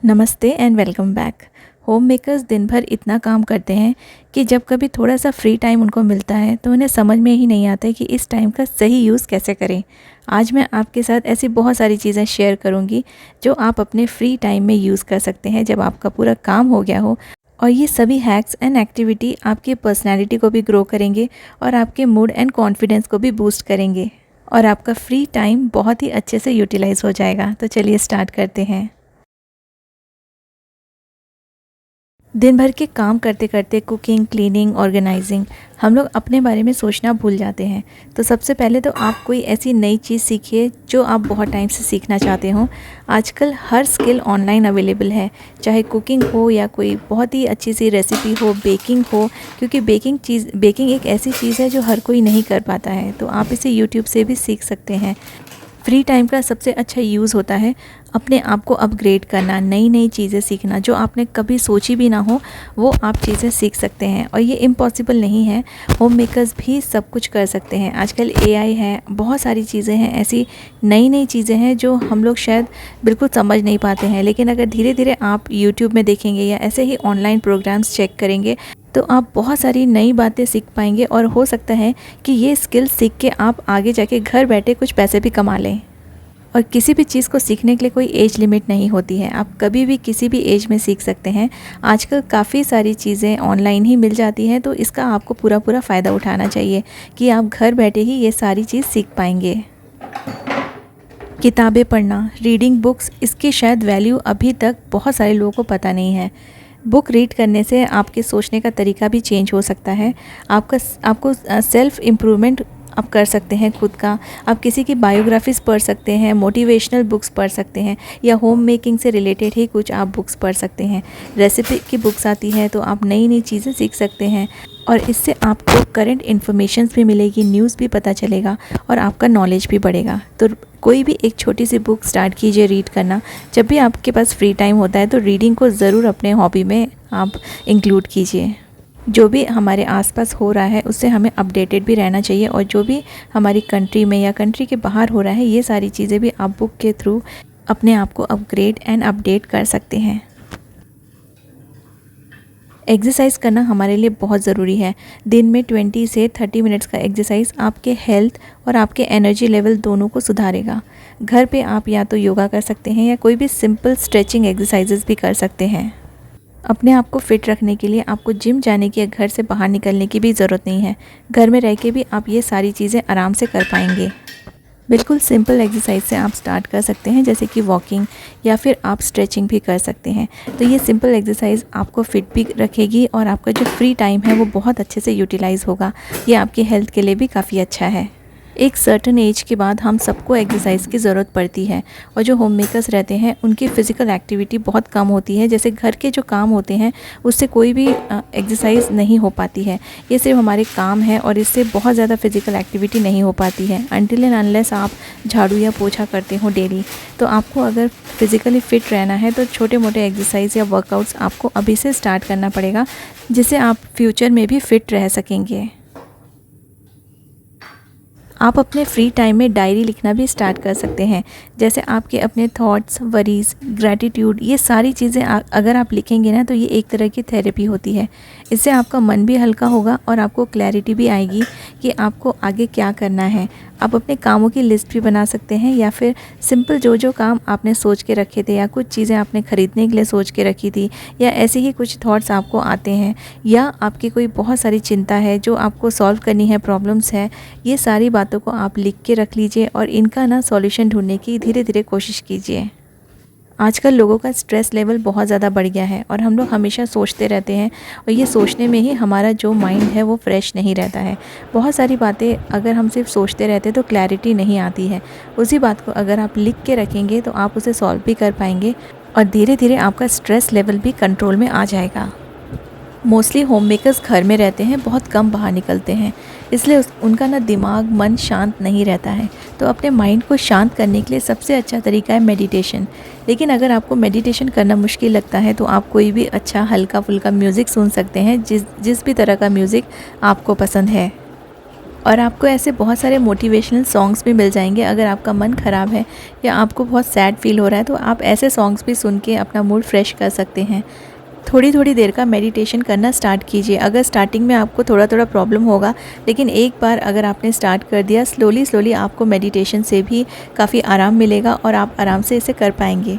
नमस्ते and welcome back. Home makers दिन भर इतना काम करते हैं कि जब कभी थोड़ा सा फ्री टाइम उनको मिलता है तो उन्हें समझ में ही नहीं आता है कि इस टाइम का सही यूज़ कैसे करें। आज मैं आपके साथ ऐसी बहुत सारी चीज़ें शेयर करूंगी जो आप अपने फ्री टाइम में यूज़ कर सकते हैं जब आपका पूरा काम हो गया हो। और ये सभी हैक्स एंड एक्टिविटी आपकी पर्सनैलिटी को भी ग्रो करेंगे और आपके मूड एंड कॉन्फिडेंस को भी बूस्ट करेंगे और आपका फ्री टाइम बहुत ही अच्छे से यूटिलाइज़ हो जाएगा। तो चलिए स्टार्ट करते हैं। दिन भर के काम करते करते कुकिंग, क्लीनिंग, ऑर्गेनाइजिंग हम लोग अपने बारे में सोचना भूल जाते हैं। तो सबसे पहले तो आप कोई ऐसी नई चीज़ सीखिए जो आप बहुत टाइम से सीखना चाहते हो। आजकल हर स्किल ऑनलाइन अवेलेबल है, चाहे कुकिंग हो या कोई बहुत ही अच्छी सी रेसिपी हो, बेकिंग हो, क्योंकि बेकिंग एक ऐसी चीज़ है जो हर कोई नहीं कर पाता है। तो आप इसे यूट्यूब से भी सीख सकते हैं। फ्री टाइम का सबसे अच्छा यूज़ होता है अपने आप को अपग्रेड करना, नई नई चीज़ें सीखना जो आपने कभी सोची भी ना हो, वो आप चीज़ें सीख सकते हैं। और ये इम्पॉसिबल नहीं है, होम मेकर्स भी सब कुछ कर सकते हैं। आजकल एआई है, बहुत सारी चीज़ें हैं, ऐसी नई नई चीज़ें हैं जो हम लोग शायद बिल्कुल समझ नहीं पाते हैं। लेकिन अगर धीरे धीरे आप यूट्यूब में देखेंगे या ऐसे ही ऑनलाइन प्रोग्राम्स चेक करेंगे तो आप बहुत सारी नई बातें सीख पाएंगे और हो सकता है कि ये स्किल सीख के आप आगे जाके घर बैठे कुछ पैसे भी कमा लें। और किसी भी चीज़ को सीखने के लिए कोई एज लिमिट नहीं होती है, आप कभी भी किसी भी एज में सीख सकते हैं। आजकल काफ़ी सारी चीज़ें ऑनलाइन ही मिल जाती हैं, तो इसका आपको पूरा पूरा फ़ायदा उठाना चाहिए कि आप घर बैठे ही ये सारी चीज़ सीख पाएंगे। किताबें पढ़ना, रीडिंग बुक्स, इसकी शायद वैल्यू अभी तक बहुत सारे लोगों को पता नहीं है। बुक रीड करने से आपके सोचने का तरीका भी चेंज हो सकता है। आपको सेल्फ़ इम्प्रूवमेंट आप कर सकते हैं खुद का। आप किसी की बायोग्राफीज़ पढ़ सकते हैं, मोटिवेशनल बुक्स पढ़ सकते हैं, या होम मेकिंग से रिलेटेड ही कुछ आप बुक्स पढ़ सकते हैं। रेसिपी की बुक्स आती हैं तो आप नई नई चीज़ें सीख सकते हैं और इससे आपको करंट इन्फॉर्मेशंस भी मिलेगी, न्यूज़ भी पता चलेगा और आपका नॉलेज भी बढ़ेगा। तो कोई भी एक छोटी सी बुक स्टार्ट कीजिए रीड करना। जब भी आपके पास फ्री टाइम होता है तो रीडिंग को ज़रूर अपने हॉबी में आप इंक्लूड कीजिए। जो भी हमारे आसपास हो रहा है उससे हमें अपडेटेड भी रहना चाहिए, और जो भी हमारी कंट्री में या कंट्री के बाहर हो रहा है, ये सारी चीज़ें भी आप बुक के थ्रू अपने आप को अपग्रेड एंड अपडेट कर सकते हैं। एक्सरसाइज करना हमारे लिए बहुत ज़रूरी है। दिन में 20 से 30 मिनट्स का एक्सरसाइज आपके हेल्थ और आपके एनर्जी लेवल दोनों को सुधारेगा। घर पे आप या तो योगा कर सकते हैं या कोई भी सिंपल स्ट्रेचिंग एक्सरसाइजेस भी कर सकते हैं। अपने आप को फिट रखने के लिए आपको जिम जाने की या घर से बाहर निकलने की भी ज़रूरत नहीं है। घर में रह के भी आप ये सारी चीज़ें आराम से कर पाएंगे। बिल्कुल सिंपल एक्सरसाइज से आप स्टार्ट कर सकते हैं, जैसे कि वॉकिंग, या फिर आप स्ट्रेचिंग भी कर सकते हैं। तो ये सिंपल एक्सरसाइज आपको फिट भी रखेगी और आपका जो फ्री टाइम है वो बहुत अच्छे से यूटिलाइज़ होगा। ये आपकी हेल्थ के लिए भी काफ़ी अच्छा है। एक सर्टन एज के बाद हम सबको एक्सरसाइज की ज़रूरत पड़ती है, और जो होम मेकर्स रहते हैं उनकी फ़िज़िकल एक्टिविटी बहुत कम होती है। जैसे घर के जो काम होते हैं उससे कोई भी एक्सरसाइज नहीं हो पाती है। ये सिर्फ हमारे काम है और इससे बहुत ज़्यादा फ़िज़िकल एक्टिविटी नहीं हो पाती है अनटिल एंड अनलेस आप झाड़ू या पोछा करते हो डेली। तो आपको अगर फिज़िकली फ़िट रहना है तो छोटे मोटे एक्सरसाइज या वर्कआउट्स आपको अभी से स्टार्ट करना पड़ेगा, जिससे आप फ्यूचर में भी फ़िट रह सकेंगे। आप अपने फ्री टाइम में डायरी लिखना भी स्टार्ट कर सकते हैं। जैसे आपके अपने थॉट्स, वरीज़, ग्रैटिट्यूड, ये सारी चीज़ें अगर आप लिखेंगे ना तो ये एक तरह की थेरेपी होती है। इससे आपका मन भी हल्का होगा और आपको क्लैरिटी भी आएगी कि आपको आगे क्या करना है। आप अपने कामों की लिस्ट भी बना सकते हैं, या फिर सिंपल जो जो काम आपने सोच के रखे थे, या कुछ चीज़ें आपने ख़रीदने के लिए सोच के रखी थी, या ऐसे ही कुछ थॉट्स आपको आते हैं, या आपकी कोई बहुत सारी चिंता है जो आपको सॉल्व करनी है, प्रॉब्लम्स है, ये सारी बातों को आप लिख के रख लीजिए और इनका ना सॉल्यूशन ढूंढने की धीरे धीरे कोशिश कीजिए। आजकल लोगों का स्ट्रेस लेवल बहुत ज़्यादा बढ़ गया है और हम लोग हमेशा सोचते रहते हैं, और ये सोचने में ही हमारा जो माइंड है वो फ्रेश नहीं रहता है। बहुत सारी बातें अगर हम सिर्फ सोचते रहते तो क्लैरिटी नहीं आती है। उसी बात को अगर आप लिख के रखेंगे तो आप उसे सॉल्व भी कर पाएंगे और धीरे धीरे आपका स्ट्रेस लेवल भी कंट्रोल में आ जाएगा। मोस्टली होम मेकर्स घर में रहते हैं, बहुत कम बाहर निकलते हैं, इसलिए उनका ना दिमाग, मन शांत नहीं रहता है। तो अपने माइंड को शांत करने के लिए सबसे अच्छा तरीका है मेडिटेशन। लेकिन अगर आपको मेडिटेशन करना मुश्किल लगता है तो आप कोई भी अच्छा हल्का फुल्का म्यूज़िक सुन सकते हैं, जिस भी तरह का म्यूज़िक आपको पसंद है। और आपको ऐसे बहुत सारे मोटिवेशनल सॉन्ग्स भी मिल जाएंगे। अगर आपका मन ख़राब है या आपको बहुत सैड फील हो रहा है तो आप ऐसे सॉन्ग्स भी सुन के अपना मूड फ्रेश कर सकते हैं। थोड़ी थोड़ी देर का मेडिटेशन करना स्टार्ट कीजिए। अगर स्टार्टिंग में आपको थोड़ा थोड़ा प्रॉब्लम होगा, लेकिन एक बार अगर आपने स्टार्ट कर दिया, स्लोली स्लोली आपको मेडिटेशन से भी काफ़ी आराम मिलेगा और आप आराम से इसे कर पाएंगे।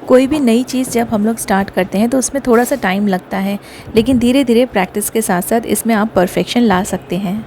कोई भी नई चीज़ जब हम लोग स्टार्ट करते हैं तो उसमें थोड़ा सा टाइम लगता है, लेकिन धीरे धीरे प्रैक्टिस के साथ साथ इसमें आप परफेक्शन ला सकते हैं।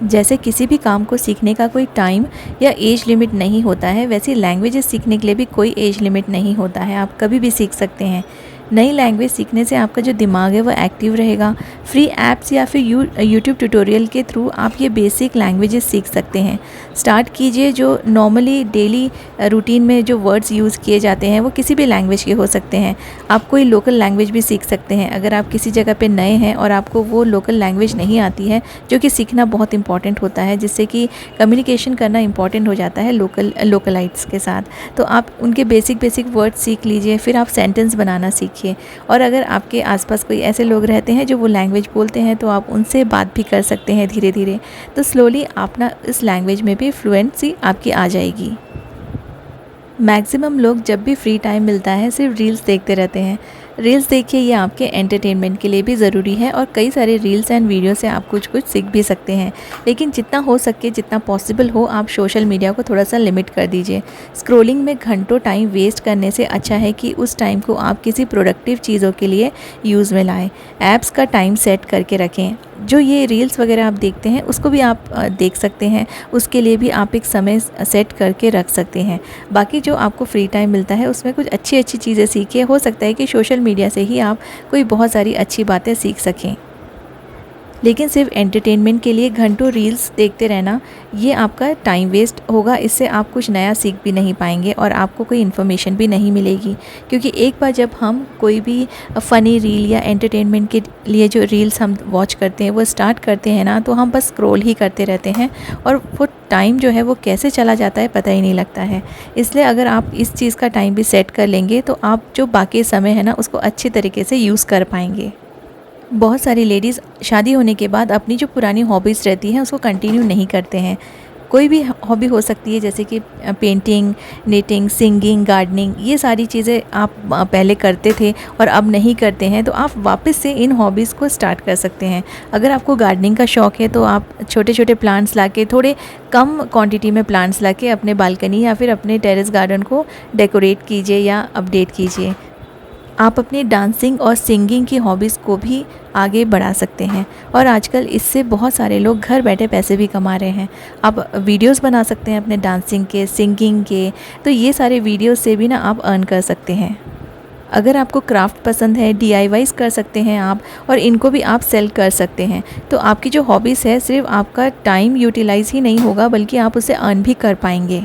जैसे किसी भी काम को सीखने का कोई टाइम या एज लिमिट नहीं होता है, वैसे लैंग्वेजेस सीखने के लिए भी कोई एज लिमिट नहीं होता है। आप कभी भी सीख सकते हैं। नई लैंग्वेज सीखने से आपका जो दिमाग है वो एक्टिव रहेगा। फ्री ऐप्स या फिर यूट्यूब ट्यूटोरियल के थ्रू आप ये बेसिक लैंग्वेजेस सीख सकते हैं। स्टार्ट कीजिए। जो नॉर्मली डेली रूटीन में जो वर्ड्स यूज़ किए जाते हैं वो किसी भी लैंग्वेज के हो सकते हैं। आप कोई लोकल लैंग्वेज भी सीख सकते हैं। अगर आप किसी जगह पे नए हैं और आपको वो लोकल लैंग्वेज नहीं आती है, जो कि सीखना बहुत इंपॉर्टेंट होता है, जिससे कि कम्युनिकेशन करना इंपॉर्टेंट हो जाता है लोकलाइट्स के साथ, तो आप उनके बेसिक वर्ड्स सीख लीजिए। फिर आप सेंटेंस बनाना सीखिए। और अगर आपके आसपास कोई ऐसे लोग रहते हैं जो वो लैंग्वेज बोलते हैं तो आप उनसे बात भी कर सकते हैं धीरे धीरे। तो स्लोली आप ना इस लैंग्वेज में भी फ्लुएंसी आपकी आ जाएगी। मैक्सिमम लोग जब भी फ्री टाइम मिलता है सिर्फ रील्स देखते रहते हैं। रील्स देखिए, ये आपके एंटरटेनमेंट के लिए भी ज़रूरी है और कई सारे रील्स एंड वीडियो से आप कुछ सीख भी सकते हैं। लेकिन जितना हो सके, जितना पॉसिबल हो, आप सोशल मीडिया को थोड़ा सा लिमिट कर दीजिए। स्क्रॉलिंग में घंटों टाइम वेस्ट करने से अच्छा है कि उस टाइम को आप किसी प्रोडक्टिव चीज़ों के लिए यूज़ में लाएँ। ऐप्स का टाइम सेट करके रखें। जो ये रील्स वगैरह आप देखते हैं उसको भी आप देख सकते हैं, उसके लिए भी आप एक समय सेट करके रख सकते हैं। बाकी जो आपको फ्री टाइम मिलता है उसमें कुछ अच्छी अच्छी चीज़ें सीखिए। हो सकता है कि सोशल मीडिया से ही आप कोई बहुत सारी अच्छी बातें सीख सकें। लेकिन सिर्फ एंटरटेनमेंट के लिए घंटों रील्स देखते रहना, ये आपका टाइम वेस्ट होगा। इससे आप कुछ नया सीख भी नहीं पाएंगे और आपको कोई इन्फॉर्मेशन भी नहीं मिलेगी। क्योंकि एक बार जब हम कोई भी फ़नी रील या एंटरटेनमेंट के लिए जो रील्स हम वॉच करते हैं वो स्टार्ट करते हैं ना, तो हम बस स्क्रॉल ही करते रहते हैं और वो टाइम जो है वो कैसे चला जाता है पता ही नहीं लगता है। इसलिए अगर आप इस चीज़ का टाइम भी सेट कर लेंगे तो आप जो बाकी समय है ना उसको अच्छी तरीके से यूज़ कर पाएंगे। बहुत सारी लेडीज़ शादी होने के बाद अपनी जो पुरानी हॉबीज़ रहती हैं उसको कंटिन्यू नहीं करते हैं। कोई भी हॉबी हो सकती है, जैसे कि पेंटिंग, निटिंग, सिंगिंग, गार्डनिंग, ये सारी चीज़ें आप पहले करते थे और अब नहीं करते हैं, तो आप वापस से इन हॉबीज़ को स्टार्ट कर सकते हैं। अगर आपको गार्डनिंग का शौक़ है तो आप छोटे छोटे प्लांट्स लाके, थोड़े कम क्वांटिटी में प्लांट्स लाके अपने बालकनी या फिर अपने टेरेस गार्डन को डेकोरेट कीजिए या अपडेट कीजिए। आप अपनी डांसिंग और सिंगिंग की हॉबीज़ को भी आगे बढ़ा सकते हैं और आजकल इससे बहुत सारे लोग घर बैठे पैसे भी कमा रहे हैं। आप वीडियोस बना सकते हैं अपने डांसिंग के, सिंगिंग के, तो ये सारे वीडियोस से भी ना आप अर्न कर सकते हैं। अगर आपको क्राफ्ट पसंद है, DIYs कर सकते हैं आप, और इनको भी आप सेल कर सकते हैं। तो आपकी जो हॉबीज़ है, सिर्फ आपका टाइम यूटिलाइज़ ही नहीं होगा बल्कि आप उसे अर्न भी कर पाएंगे।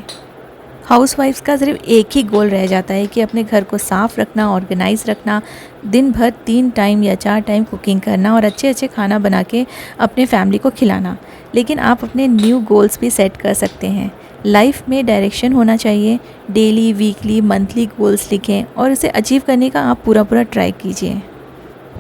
हाउसवाइफ्स का सिर्फ एक ही गोल रह जाता है कि अपने घर को साफ़ रखना, ऑर्गेनाइज रखना, दिन भर 3 टाइम या 4 टाइम कुकिंग करना और अच्छे अच्छे खाना बना के अपने फैमिली को खिलाना। लेकिन आप अपने न्यू गोल्स भी सेट कर सकते हैं। लाइफ में डायरेक्शन होना चाहिए। डेली, वीकली, मंथली गोल्स लिखें और इसे अचीव करने का आप पूरा ट्राई कीजिए।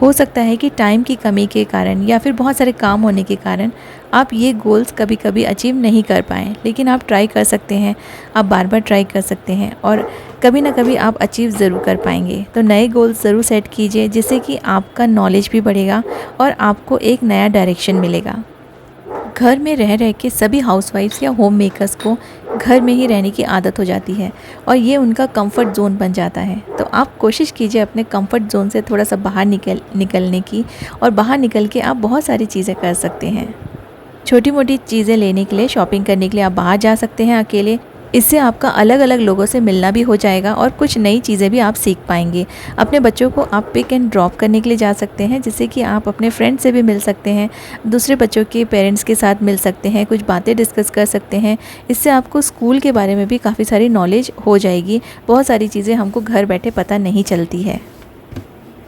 हो सकता है कि टाइम की कमी के कारण या फिर बहुत सारे काम होने के कारण आप ये गोल्स कभी कभी अचीव नहीं कर पाएँ, लेकिन आप ट्राई कर सकते हैं। आप बार बार ट्राई कर सकते हैं और कभी ना कभी आप अचीव ज़रूर कर पाएंगे। तो नए गोल्स ज़रूर सेट कीजिए, जिससे कि आपका नॉलेज भी बढ़ेगा और आपको एक नया डायरेक्शन मिलेगा। घर में रह रह के सभी हाउसवाइफ्स या होम मेकर्स को घर में ही रहने की आदत हो जाती है और ये उनका कंफर्ट ज़ोन बन जाता है। तो आप कोशिश कीजिए अपने कंफर्ट ज़ोन से थोड़ा सा बाहर निकलने की, और बाहर निकल के आप बहुत सारी चीज़ें कर सकते हैं। छोटी मोटी चीज़ें लेने के लिए, शॉपिंग करने के लिए आप बाहर जा सकते हैं अकेले। इससे आपका अलग अलग लोगों से मिलना भी हो जाएगा और कुछ नई चीज़ें भी आप सीख पाएंगे। अपने बच्चों को आप पिक एंड ड्रॉप करने के लिए जा सकते हैं, जिससे कि आप अपने फ्रेंड से भी मिल सकते हैं, दूसरे बच्चों के पेरेंट्स के साथ मिल सकते हैं, कुछ बातें डिस्कस कर सकते हैं। इससे आपको स्कूल के बारे में भी काफ़ी सारी नॉलेज हो जाएगी। बहुत सारी चीज़ें हमको घर बैठे पता नहीं चलती है।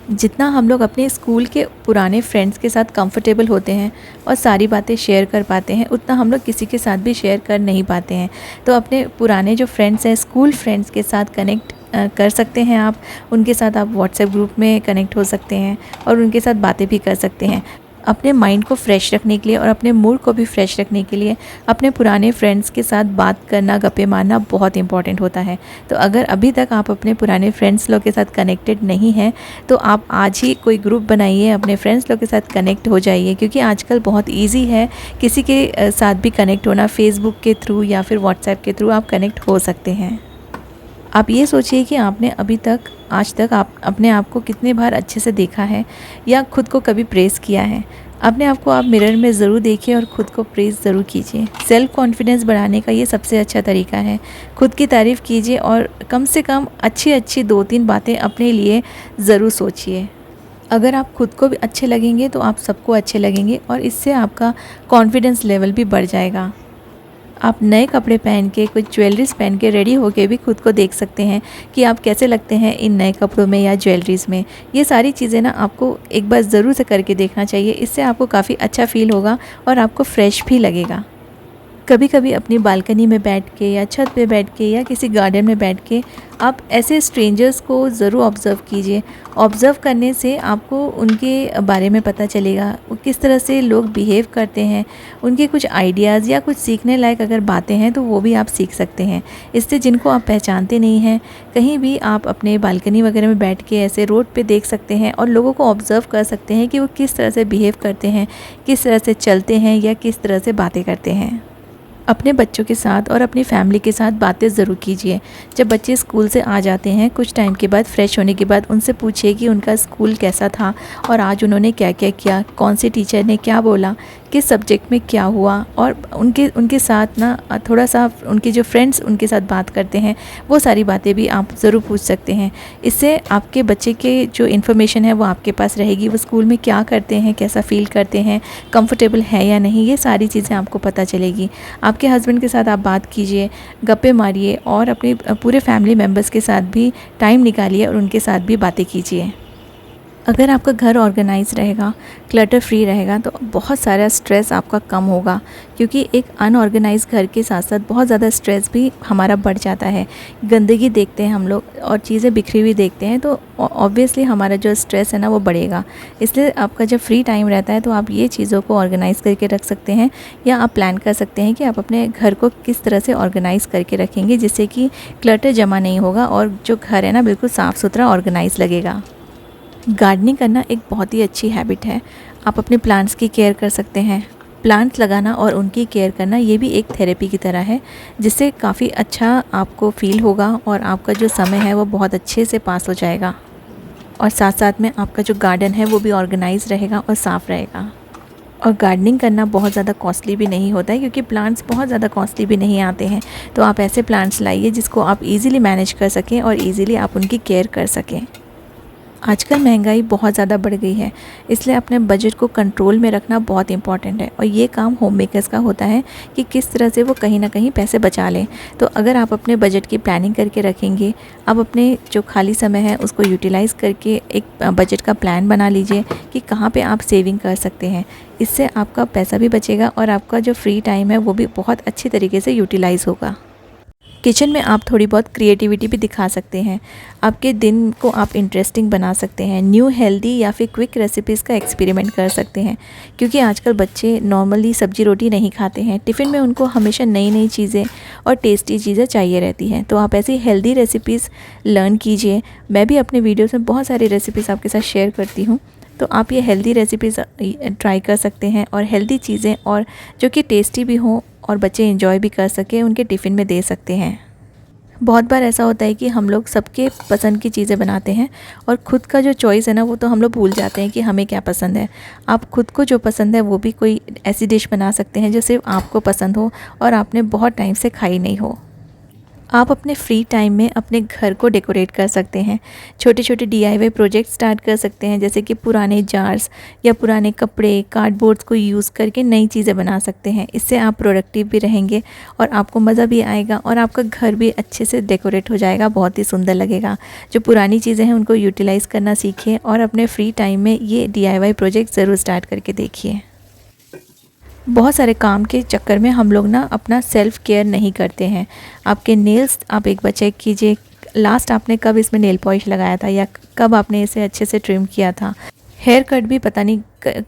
जितना हम लोग अपने स्कूल के पुराने फ्रेंड्स के साथ कंफर्टेबल होते हैं और सारी बातें शेयर कर पाते हैं, उतना हम लोग किसी के साथ भी शेयर कर नहीं पाते हैं। तो अपने पुराने जो फ्रेंड्स हैं, स्कूल फ्रेंड्स के साथ कनेक्ट कर सकते हैं आप। उनके साथ आप व्हाट्सएप ग्रुप में कनेक्ट हो सकते हैं और उनके साथ बातें भी कर सकते हैं। अपने माइंड को फ्रेश रखने के लिए और अपने मूड को भी फ्रेश रखने के लिए अपने पुराने फ्रेंड्स के साथ बात करना, गप्पे मारना बहुत इंपॉर्टेंट होता है। तो अगर अभी तक आप अपने पुराने फ्रेंड्स लोग के साथ कनेक्टेड नहीं हैं तो आप आज ही कोई ग्रुप बनाइए, अपने फ्रेंड्स लोग के साथ कनेक्ट हो जाइए, क्योंकि आजकल बहुत ईजी है किसी के साथ भी कनेक्ट होना। फेसबुक के थ्रू या फिर व्हाट्सएप के थ्रू आप कनेक्ट हो सकते हैं। आप ये सोचिए कि आपने अभी तक आज तक आप अपने आप को कितने बार अच्छे से देखा है या खुद को कभी प्रेज़ किया है। अपने आप को आप मिरर में ज़रूर देखिए और ख़ुद को प्रेज़ ज़रूर कीजिए। सेल्फ़ कॉन्फिडेंस बढ़ाने का ये सबसे अच्छा तरीका है। खुद की तारीफ़ कीजिए और कम से कम अच्छी 2-3 बातें अपने लिए ज़रूर सोचिए। अगर आप खुद को भी अच्छे लगेंगे तो आप सबको अच्छे लगेंगे और इससे आपका कॉन्फिडेंस लेवल भी बढ़ जाएगा। आप नए कपड़े पहन के, कुछ ज्वेलरीज़ पहन के रेडी होके भी खुद को देख सकते हैं कि आप कैसे लगते हैं इन नए कपड़ों में या ज्वेलरीज़ में। ये सारी चीज़ें ना आपको एक बार ज़रूर से करके देखना चाहिए। इससे आपको काफ़ी अच्छा फ़ील होगा और आपको फ्रेश भी लगेगा। कभी कभी अपनी बालकनी में बैठ के या छत पे बैठ के या किसी गार्डन में बैठ के आप ऐसे स्ट्रेंजर्स को ज़रूर ऑब्ज़र्व कीजिए। ऑब्ज़र्व करने से आपको उनके बारे में पता चलेगा, वो किस तरह से लोग बिहेव करते हैं, उनके कुछ आइडियाज़ या कुछ सीखने लायक अगर बातें हैं तो वो भी आप सीख सकते हैं। इससे जिनको आप पहचानते नहीं हैं, कहीं भी आप अपने बालकनी वगैरह में बैठ के ऐसे रोड पे देख सकते हैं और लोगों को ऑब्ज़र्व कर सकते हैं कि वो किस तरह से बिहेव करते हैं, किस तरह से चलते हैं या किस तरह से बातें करते हैं। अपने बच्चों के साथ और अपनी फैमिली के साथ बातें ज़रूर कीजिए। जब बच्चे स्कूल से आ जाते हैं कुछ टाइम के बाद, फ्रेश होने के बाद, उनसे पूछिए कि उनका स्कूल कैसा था और आज उन्होंने क्या क्या किया, कौन सी टीचर ने क्या बोला, किस सब्जेक्ट में क्या हुआ। और उनके साथ ना थोड़ा सा उनके जो फ्रेंड्स उनके साथ बात करते हैं वो सारी बातें भी आप ज़रूर पूछ सकते हैं। इससे आपके बच्चे के जो इन्फॉर्मेशन है वो आपके पास रहेगी। वो स्कूल में क्या करते हैं, कैसा फ़ील करते हैं, कंफर्टेबल है या नहीं, ये सारी चीज़ें आपको पता चलेगी। आपके हस्बैंड के साथ आप बात कीजिए, गप्पे मारिए और अपने पूरे फैमिली मेम्बर्स के साथ भी टाइम निकालिए और उनके साथ भी बातें कीजिए। अगर आपका घर ऑर्गेनाइज रहेगा, क्लटर फ्री रहेगा तो बहुत सारा स्ट्रेस आपका कम होगा, क्योंकि एक अनऑर्गेनाइज घर के साथ साथ बहुत ज़्यादा स्ट्रेस भी हमारा बढ़ जाता है। गंदगी देखते हैं हम लोग और चीज़ें बिखरी हुई देखते हैं तो ऑब्वियसली हमारा जो स्ट्रेस है ना वो बढ़ेगा। इसलिए आपका जब फ्री टाइम रहता है तो आप ये चीज़ों को ऑर्गेनाइज़ करके रख सकते हैं या आप प्लान कर सकते हैं कि आप अपने घर को किस तरह से ऑर्गेनाइज़ करके रखेंगे जिससे कि क्लटर जमा नहीं होगा और जो घर है ना बिल्कुल साफ़ सुथरा ऑर्गेनाइज लगेगा। गार्डनिंग करना एक बहुत ही अच्छी हैबिट है। आप अपने प्लांट्स की केयर कर सकते हैं। प्लांट्स लगाना और उनकी केयर करना ये भी एक थेरेपी की तरह है, जिससे काफ़ी अच्छा आपको फ़ील होगा और आपका जो समय है वो बहुत अच्छे से पास हो जाएगा। और साथ साथ में आपका जो गार्डन है वो भी ऑर्गेनाइज रहेगा और साफ़ रहेगा। और गार्डनिंग करना बहुत ज़्यादा कॉस्टली भी नहीं होता है, क्योंकि प्लांट्स बहुत ज़्यादा कॉस्टली भी नहीं आते हैं। तो आप ऐसे प्लांट्स लाइए जिसको आप ईज़िली मैनेज कर सकें और ईज़िली आप उनकी केयर कर सकें। आजकल महंगाई बहुत ज़्यादा बढ़ गई है, इसलिए अपने बजट को कंट्रोल में रखना बहुत इंपॉर्टेंट है। और ये काम होम मेकर्स का होता है कि किस तरह से वो कहीं ना कहीं पैसे बचा लें। तो अगर आप अपने बजट की प्लानिंग करके रखेंगे, आप अपने जो खाली समय है उसको यूटिलाइज़ करके एक बजट का प्लान बना लीजिए कि कहाँ पे आप सेविंग कर सकते हैं। इससे आपका पैसा भी बचेगा और आपका जो फ्री टाइम है वो भी बहुत अच्छी तरीके से यूटिलाइज़ होगा। किचन में आप थोड़ी बहुत क्रिएटिविटी भी दिखा सकते हैं। आपके दिन को आप इंटरेस्टिंग बना सकते हैं। न्यू हेल्दी या फिर क्विक रेसिपीज़ का एक्सपेरिमेंट कर सकते हैं, क्योंकि आजकल बच्चे नॉर्मली सब्जी रोटी नहीं खाते हैं। टिफ़िन में उनको हमेशा नई नई चीज़ें और टेस्टी चीज़ें चाहिए रहती हैं। तो आप ऐसी हेल्दी रेसिपीज़ लर्न कीजिए। मैं भी अपने वीडियोज़ में बहुत सारी रेसिपीज़ आपके साथ शेयर करती हूँ, तो आप ये हेल्दी रेसिपीज़ ट्राई कर सकते हैं और हेल्दी चीज़ें और जो कि टेस्टी भी हों और बच्चे एंजॉय भी कर सकें, उनके टिफ़िन में दे सकते हैं। बहुत बार ऐसा होता है कि हम लोग सबके पसंद की चीज़ें बनाते हैं और ख़ुद का जो चॉइस है ना वो तो हम लोग भूल जाते हैं कि हमें क्या पसंद है। आप खुद को जो पसंद है वो भी कोई ऐसी डिश बना सकते हैं जो सिर्फ आपको पसंद हो और आपने बहुत टाइम से खाई नहीं हो। आप अपने फ्री टाइम में अपने घर को डेकोरेट कर सकते हैं। छोटे छोटे DIY प्रोजेक्ट स्टार्ट कर सकते हैं, जैसे कि पुराने जार्स या पुराने कपड़े, कार्डबोर्ड्स को यूज़ करके नई चीज़ें बना सकते हैं। इससे आप प्रोडक्टिव भी रहेंगे और आपको मज़ा भी आएगा और आपका घर भी अच्छे से डेकोरेट हो जाएगा, बहुत ही सुंदर लगेगा। जो पुरानी चीज़ें हैं उनको यूटिलाइज़ करना सीखिए और अपने फ्री टाइम में ये DIY प्रोजेक्ट ज़रूर स्टार्ट करके देखिए। बहुत सारे काम के चक्कर में हम लोग ना अपना सेल्फ़ केयर नहीं करते हैं। आपके नेल्स आप एक बार चेक कीजिए, लास्ट आपने कब इसमें नेल पॉलिश लगाया था या कब आपने इसे अच्छे से ट्रिम किया था। हेयर कट भी पता नहीं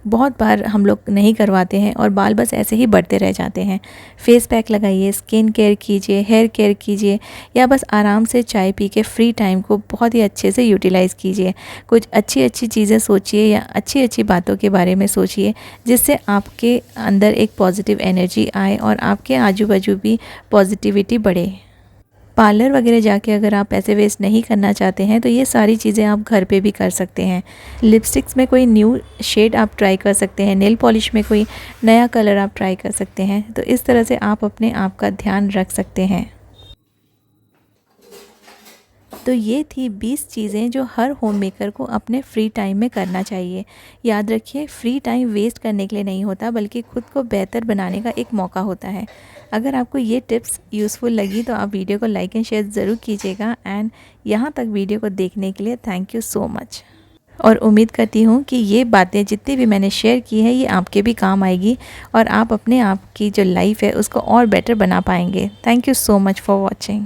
बहुत बार हम लोग नहीं करवाते हैं और बाल बस ऐसे ही बढ़ते रह जाते हैं। फेस पैक लगाइए, स्किन केयर कीजिए, हेयर केयर कीजिए, या बस आराम से चाय पी के फ्री टाइम को बहुत ही अच्छे से यूटिलाइज़ कीजिए। कुछ अच्छी अच्छी चीज़ें सोचिए या अच्छी अच्छी बातों के बारे में सोचिए, जिससे आपके अंदर एक पॉजिटिव एनर्जी आए और आपके आजू बाजू भी पॉजिटिविटी बढ़े। पार्लर वगैरह जाके अगर आप पैसे वेस्ट नहीं करना चाहते हैं तो ये सारी चीज़ें आप घर पे भी कर सकते हैं। लिपस्टिक्स में कोई न्यू शेड आप ट्राई कर सकते हैं, नेल पॉलिश में कोई नया कलर आप ट्राई कर सकते हैं। तो इस तरह से आप अपने आप का ध्यान रख सकते हैं। तो ये थी 20 चीज़ें जो हर होम मेकर को अपने फ्री टाइम में करना चाहिए। याद रखिए, फ्री टाइम वेस्ट करने के लिए नहीं होता, बल्कि खुद को बेहतर बनाने का एक मौका होता है। अगर आपको ये टिप्स यूज़फुल लगी तो आप वीडियो को लाइक एंड शेयर ज़रूर कीजिएगा। एंड यहाँ तक वीडियो को देखने के लिए थैंक यू सो मच। और उम्मीद करती हूँ कि ये बातें जितनी भी मैंने शेयर की है ये आपके भी काम आएगी और आप अपने आप की जो लाइफ है उसको और बेटर बना पाएंगे। Thank you so much for watching.